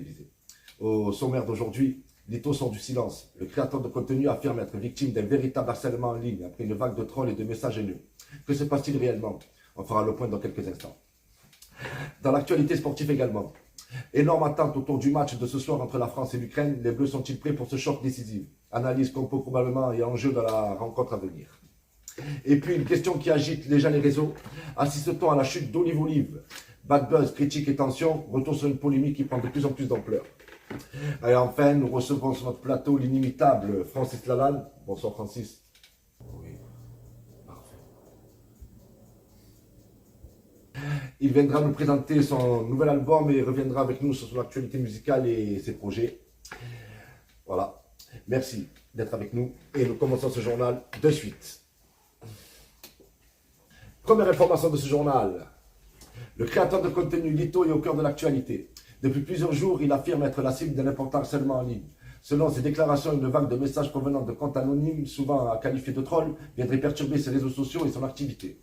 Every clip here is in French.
télévisées. Au sommaire d'aujourd'hui, Lito sort du silence. Le créateur de contenu affirme être victime d'un véritable harcèlement en ligne après une vague de trolls et de messages haineux. Que se passe-t-il réellement? On fera le point dans quelques instants. Dans l'actualité sportive également, énorme attente autour du match de ce soir entre la France et l'Ukraine. Les Bleus sont-ils prêts pour ce choc décisif? Analyse compo probablement et enjeu de la rencontre à venir. Et puis une question qui agite déjà les réseaux. Assiste-t-on à la chute d'Olive Olive? Bad buzz, critique et tension, retour sur une polémique qui prend de plus en plus d'ampleur. Et enfin, nous recevons sur notre plateau l'inimitable Francis Lalanne. Bonsoir Francis. Oui, parfait. Il viendra nous présenter son nouvel album et reviendra avec nous sur son actualité musicale et ses projets. Voilà. Merci d'être avec nous et nous commençons ce journal de suite. Première information de ce journal. Le créateur de contenu Lito est au cœur de l'actualité. Depuis plusieurs jours, il affirme être la cible d'un important harcèlement en ligne. Selon ses déclarations, une vague de messages provenant de comptes anonymes, souvent qualifiés de trolls, viendrait perturber ses réseaux sociaux et son activité.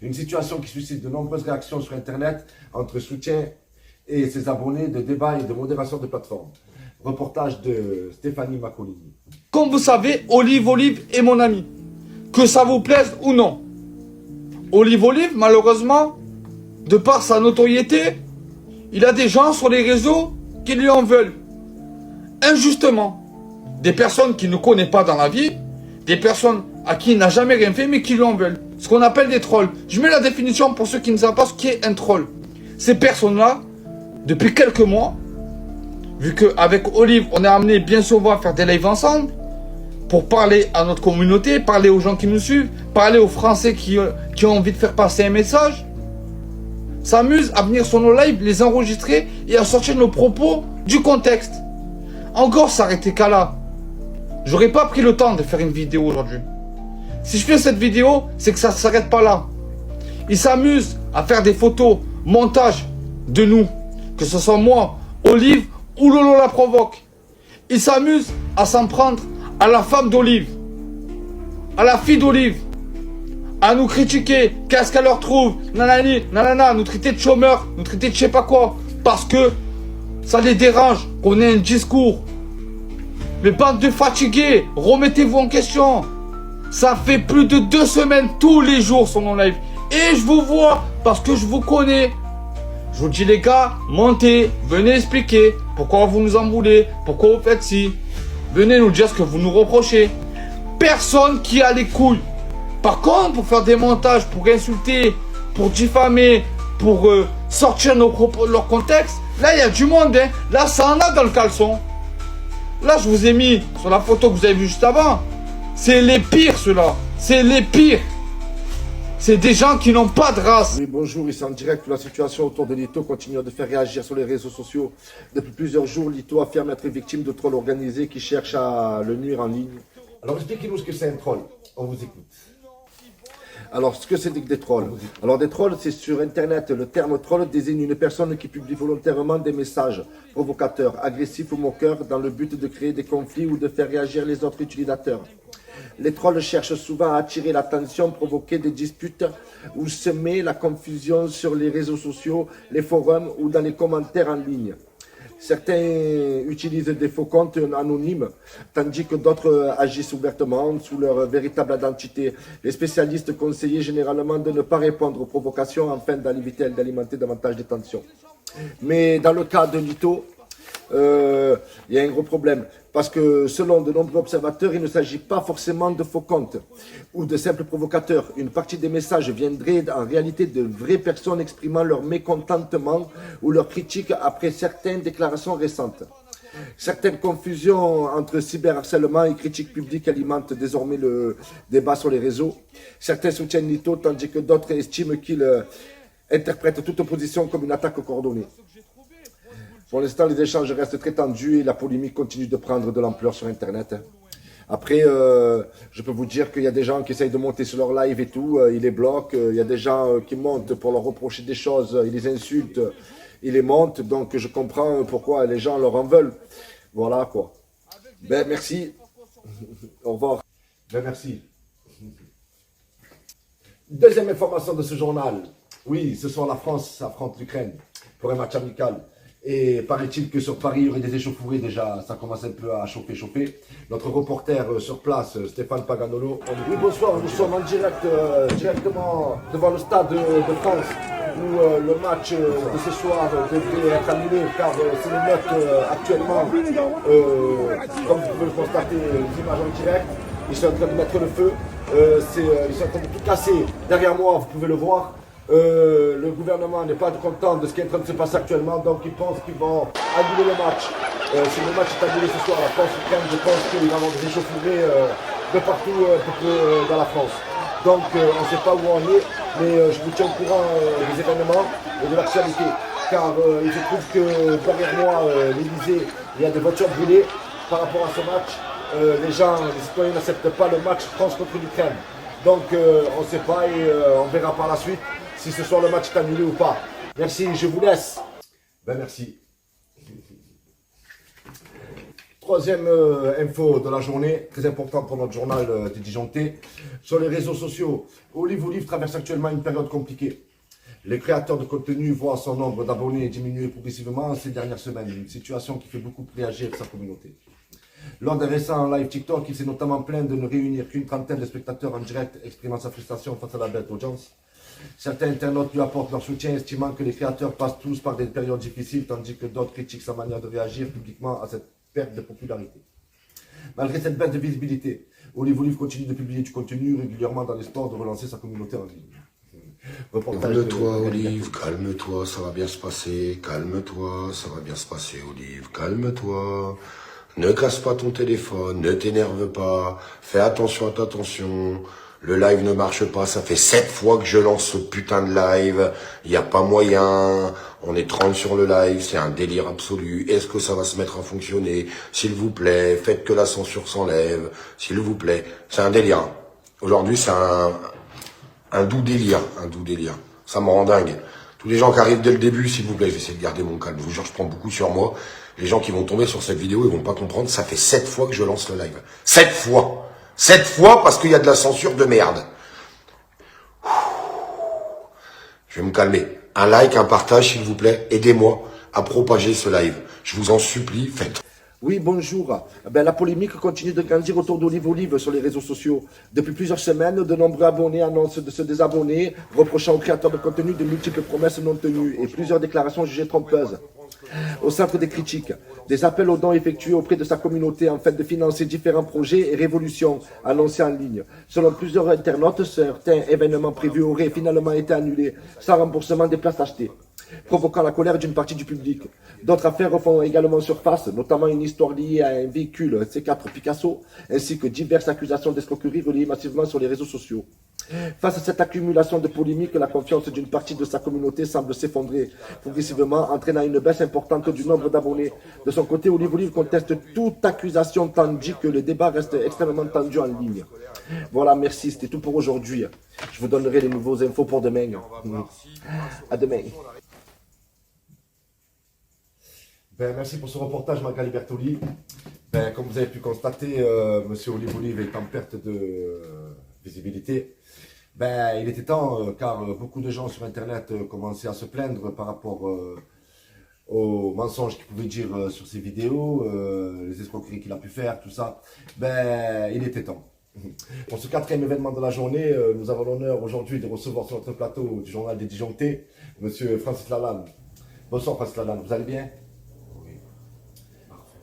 Une situation qui suscite de nombreuses réactions sur Internet entre soutien et ses abonnés, de débats et de modération de plateformes. Reportage de Stéphanie Macolini. Comme vous savez, Olive Olive est mon ami. Que ça vous plaise ou non. Olive Olive, malheureusement, de par sa notoriété, il a des gens sur les réseaux qui lui en veulent. Injustement. Des personnes qu'il ne connaît pas dans la vie, des personnes à qui il n'a jamais rien fait mais qui lui en veulent. Ce qu'on appelle des trolls. Je mets la définition pour ceux qui ne savent pas ce qu'est un troll. Ces personnes-là, depuis quelques mois, vu qu'avec Olive, on est amené bien souvent à faire des lives ensemble, pour parler à notre communauté, parler aux gens qui nous suivent, parler aux Français qui ont envie de faire passer un message, s'amuse à venir sur nos lives, les enregistrer et à sortir nos propos du contexte. Encore s'arrêter qu'à là. J'aurais pas pris le temps de faire une vidéo aujourd'hui. Si je fais cette vidéo, c'est que ça ne s'arrête pas là. Il s'amuse à faire des photos, montage de nous, que ce soit moi, Olive ou Lolo la provoque. Il s'amuse à s'en prendre à la femme d'Olive, à la fille d'Olive, à nous critiquer, qu'est-ce qu'elle leur trouve, nanani, nanana, nous traiter de chômeurs, nous traiter de je sais pas quoi, parce que ça les dérange qu'on ait un discours. Mais bande de fatigués, remettez-vous en question. Ça fait plus de 2 semaines tous les jours sur mon live. Et je vous vois parce que je vous connais. Je vous dis les gars, montez, venez expliquer pourquoi vous nous emboulez, pourquoi vous faites ci. Venez nous dire ce que vous nous reprochez. Personne qui a les couilles. Par contre, pour faire des montages, pour insulter, pour diffamer, pour sortir leur contexte, là il y a du monde. Hein. Là ça en a dans le caleçon. Là je vous ai mis sur la photo que vous avez vue juste avant. C'est les pires ceux-là. C'est les pires. C'est des gens qui n'ont pas de race. Oui, bonjour, ici en direct. La situation autour de Lito continue de faire réagir sur les réseaux sociaux. Depuis plusieurs jours, Lito affirme être victime de trolls organisés qui cherchent à le nuire en ligne. Alors expliquez-nous ce que c'est un troll. On vous écoute. Alors, ce que c'est des trolls. Alors, des trolls, c'est sur Internet. Le terme troll désigne une personne qui publie volontairement des messages provocateurs, agressifs ou moqueurs dans le but de créer des conflits ou de faire réagir les autres utilisateurs. Les trolls cherchent souvent à attirer l'attention, provoquer des disputes ou semer la confusion sur les réseaux sociaux, les forums ou dans les commentaires en ligne. Certains utilisent des faux comptes anonymes, tandis que d'autres agissent ouvertement sous leur véritable identité. Les spécialistes conseillent généralement de ne pas répondre aux provocations afin d'alimenter davantage de tensions. Mais dans le cas de Lito, il y a un gros problème. Parce que selon de nombreux observateurs, il ne s'agit pas forcément de faux comptes ou de simples provocateurs. Une partie des messages viendraient en réalité de vraies personnes exprimant leur mécontentement ou leur critique après certaines déclarations récentes. Certaines confusions entre cyberharcèlement et critique publique alimentent désormais le débat sur les réseaux. Certains soutiennent Lito tandis que d'autres estiment qu'il interprète toute opposition comme une attaque coordonnée. Pour l'instant, les échanges restent très tendus et la polémique continue de prendre de l'ampleur sur Internet. Après, je peux vous dire qu'il y a des gens qui essayent de monter sur leur live et tout, ils les bloquent. Il y a des gens qui montent pour leur reprocher des choses, ils les insultent, ils les montent. Donc, je comprends pourquoi les gens leur en veulent. Voilà, quoi. Ben, merci. Au revoir. Ben, merci. Deuxième information de ce journal. Oui, ce soir, la France affronte l'Ukraine pour un match amical. Et paraît-il que sur Paris, il y aurait des échauffourées déjà, ça commence un peu à chauffer. Notre reporter sur place, Stéphane Paganolo. Oui, bonsoir, nous sommes en direct, directement devant le stade de France, où le match de ce soir devrait être annulé, car c'est l'émeute actuellement, comme vous pouvez le constater, les images en direct. Ils sont en train de mettre le feu, ils sont en train de tout casser. Derrière moi, vous pouvez le voir. Le gouvernement n'est pas content de ce qui est en train de se passer actuellement, donc ils pensent qu'ils vont annuler le match. Si le match est annulé ce soir, la France-Ukraine, je pense qu'il va y avoir des échauffourées de partout dans la France. Donc on ne sait pas où on est, mais je vous tiens au courant des événements et de l'actualité. Car il se trouve que derrière moi, l'Elysée, il y a des voitures brûlées par rapport à ce match. Les citoyens n'acceptent pas le match France contre l'Ukraine. Donc on ne sait pas et on verra par la suite si ce soir le match est annulé ou pas. Merci, je vous laisse. Ben merci. Troisième info de la journée, très importante pour notre journal des Disjonctés. Sur les réseaux sociaux, Olive traverse actuellement une période compliquée. Les créateurs de contenu voient son nombre d'abonnés diminuer progressivement ces dernières semaines, une situation qui fait beaucoup réagir sa communauté. Lors d'un récent live TikTok, il s'est notamment plaint de ne réunir qu'une trentaine de spectateurs en direct, exprimant sa frustration face à la bête audience. Certains internautes lui apportent leur soutien, estimant que les créateurs passent tous par des périodes difficiles, tandis que d'autres critiquent sa manière de réagir publiquement à cette perte de popularité. Malgré cette baisse de visibilité, Olive continue de publier du contenu régulièrement dans l'espoir de relancer sa communauté en ligne. Calme-toi, Olive, calme-toi, ça va bien se passer. Calme-toi, ça va bien se passer, Olive, calme-toi. Ne casse pas ton téléphone, ne t'énerve pas, fais attention à ta tension. Le live ne marche pas, ça fait 7 fois que je lance ce putain de live. Il n'y a pas moyen, on est 30 sur le live, c'est un délire absolu. Est-ce que ça va se mettre à fonctionner? S'il vous plaît, faites que la censure s'enlève, s'il vous plaît. C'est un délire. Aujourd'hui, c'est un doux délire, Ça me rend dingue. Tous les gens qui arrivent dès le début, s'il vous plaît, je vais essayer de garder mon calme. Je vous jure, je prends beaucoup sur moi. Les gens qui vont tomber sur cette vidéo, ils vont pas comprendre. Ça fait 7 fois que je lance le live. 7 fois. 7 fois parce qu'il y a de la censure de merde. Je vais me calmer. Un like, un partage, s'il vous plaît. Aidez-moi à propager ce live. Je vous en supplie, faites. Oui, bonjour. Ben, la polémique continue de grandir autour d'Olive sur les réseaux sociaux. Depuis plusieurs semaines, de nombreux abonnés annoncent de se désabonner, reprochant aux créateurs de contenu de multiples promesses non tenues et plusieurs déclarations jugées trompeuses. Au centre des critiques, des appels aux dons effectués auprès de sa communauté afin de financer différents projets et révolutions annoncées en ligne. Selon plusieurs internautes, certains événements prévus auraient finalement été annulés sans remboursement des places achetées, provoquant la colère d'une partie du public. D'autres affaires font également surface, notamment une histoire liée à un véhicule C4 Picasso, ainsi que diverses accusations d'escroquerie relayées massivement sur les réseaux sociaux. Face à cette accumulation de polémiques, la confiance d'une partie de sa communauté semble s'effondrer progressivement, entraînant une baisse importante du nombre d'abonnés. De son côté, Olive conteste toute accusation, tandis que le débat reste extrêmement tendu en ligne. Voilà, merci, c'était tout pour aujourd'hui. Je vous donnerai les nouveaux infos pour demain. À demain. Ben, merci pour ce reportage, Magali Bertoli. Ben, comme vous avez pu constater, Monsieur Olive est en perte de visibilité. Ben, il était temps, car beaucoup de gens sur Internet commençaient à se plaindre par rapport aux mensonges qu'il pouvait dire sur ses vidéos, les escroqueries qu'il a pu faire, tout ça. Ben, il était temps. Pour ce quatrième événement de la journée, nous avons l'honneur aujourd'hui de recevoir sur notre plateau du journal des Disjonctés, Monsieur Francis Lalanne. Bonsoir Francis Lalanne, vous allez bien? Oui. Parfait.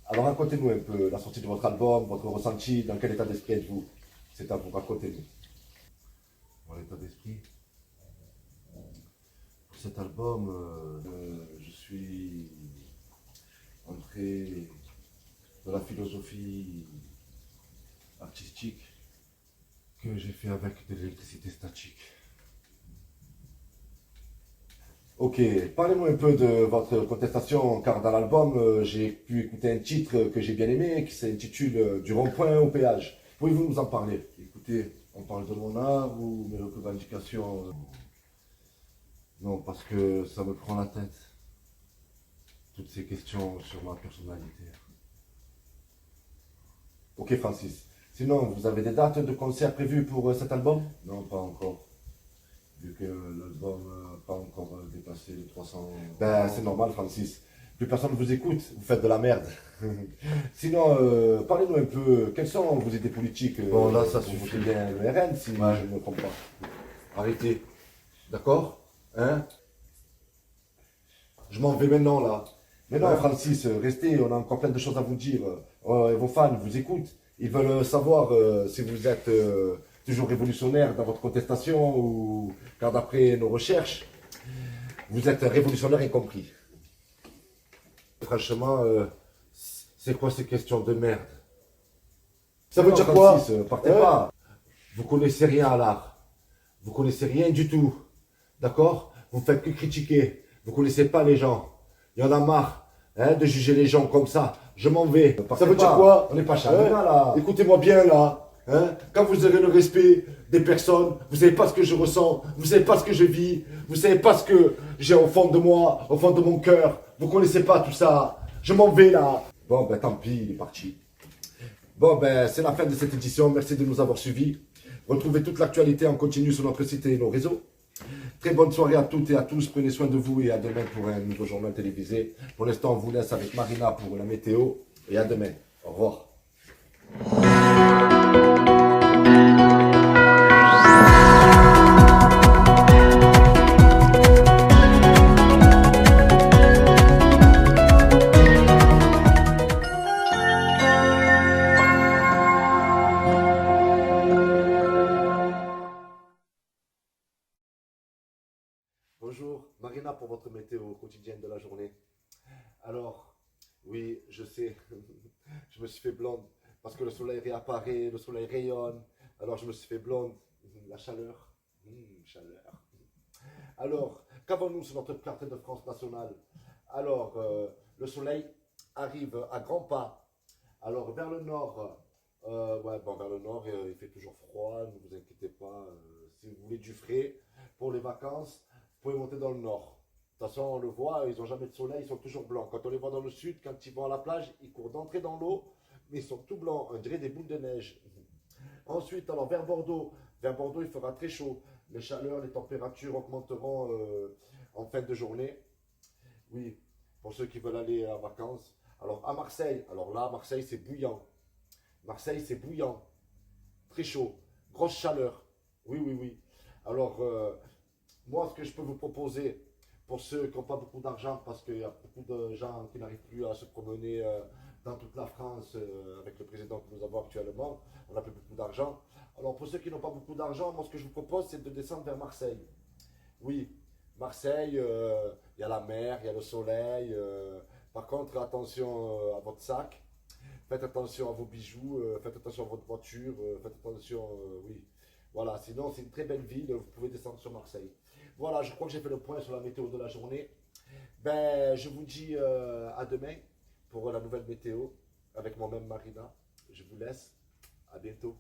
Alors racontez-nous un peu la sortie de votre album, votre ressenti, dans quel état d'esprit êtes-vous? C'est à vous, racontez-nous. Mon état d'esprit. Pour cet album, je suis entré dans la philosophie artistique que j'ai fait avec de l'électricité statique. Ok, parlez-moi un peu de votre contestation, car dans l'album, j'ai pu écouter un titre que j'ai bien aimé, qui s'intitule « Du rond-point au péage ». Pouvez-vous nous en parler? Écoutez, on parle de mon art ou mes revendications? Non, parce que ça me prend la tête. Toutes ces questions sur ma personnalité. Ok Francis. Sinon, vous avez des dates de concert prévues pour cet album? Non, pas encore. vu que l'album n'a pas encore dépassé les 300. Ben, c'est normal, Francis. Plus personne ne vous écoute, vous faites de la merde. Sinon, parlez-nous un peu, quelles sont vos idées politiques Bon, là, ça vous suffit. votez bien le RN, si Ouais. je ne me trompe pas. Arrêtez. D'accord? Hein? Je m'en vais maintenant, là. Mais non, Ouais. Francis, restez, on a encore plein de choses à vous dire. Vos fans vous écoutent. Ils veulent savoir si vous êtes toujours révolutionnaire dans votre contestation ou, car d'après nos recherches, vous êtes révolutionnaire incompris. Franchement, c'est quoi ces questions de merde? Ça veut Non, dire quoi? Francis, partez Ouais. pas. Vous connaissez rien à l'art. Vous connaissez rien du tout. D'accord? Vous faites que critiquer. Vous connaissez pas les gens. Il y en a marre de juger les gens comme ça. Je m'en vais. Partez Ça veut dire pas. quoi? On n'est pas Ouais. chagrin là. Écoutez-moi bien là. Hein? Quand vous aurez le respect des personnes, vous savez pas ce que je ressens, vous savez pas ce que je vis, vous savez pas ce que j'ai au fond de moi, au fond de mon cœur. Vous connaissez pas tout ça. Je m'en vais là. Bon, ben tant pis, il est parti. Bon, ben c'est la fin de cette édition. Merci de nous avoir suivis. Retrouvez toute l'actualité en continu sur notre site et nos réseaux. Très bonne soirée à toutes et à tous. Prenez soin de vous et à demain pour un nouveau journal télévisé. Pour l'instant, on vous laisse avec Marina pour la météo. Et à demain. Au revoir. Bonjour, Marina pour votre météo quotidienne de la journée. Alors, oui, je sais, je me suis fait blonde parce que le soleil réapparaît, le soleil rayonne. Alors, je me suis fait blonde. La chaleur, chaleur. Alors, qu'avons-nous sur notre carte de France nationale? Alors, le soleil arrive à grands pas. Alors, vers le nord, vers le nord, il fait toujours froid, ne vous inquiétez pas. Si vous voulez du frais pour les vacances, vous pouvez monter dans le nord. De toute façon, on le voit, ils n'ont jamais de soleil, ils sont toujours blancs. Quand on les voit dans le sud, quand ils vont à la plage, ils courent d'entrer dans l'eau, mais ils sont tout blancs, on dirait des boules de neige. Ensuite, alors vers Bordeaux, il fera très chaud. Les chaleurs, les températures augmenteront en fin de journée. Oui, pour ceux qui veulent aller en vacances. Alors à Marseille, alors là, Marseille c'est bouillant. Marseille c'est bouillant. Très chaud. Grosse chaleur. Oui, oui, oui. Alors, moi, ce que je peux vous proposer, pour ceux qui n'ont pas beaucoup d'argent, parce qu'il y a beaucoup de gens qui n'arrivent plus à se promener dans toute la France avec le président que nous avons actuellement, on n'a plus beaucoup d'argent. Alors, pour ceux qui n'ont pas beaucoup d'argent, moi, ce que je vous propose, c'est de descendre vers Marseille. Oui, Marseille, il y a la mer, il y a le soleil. Par contre, attention à votre sac. Faites attention à vos bijoux, faites attention à votre voiture, faites attention, oui. Voilà, sinon c'est une très belle ville, vous pouvez descendre sur Marseille. Voilà, je crois que j'ai fait le point sur la météo de la journée. Ben, je vous dis à demain pour la nouvelle météo avec moi-même Marina. Je vous laisse, à bientôt.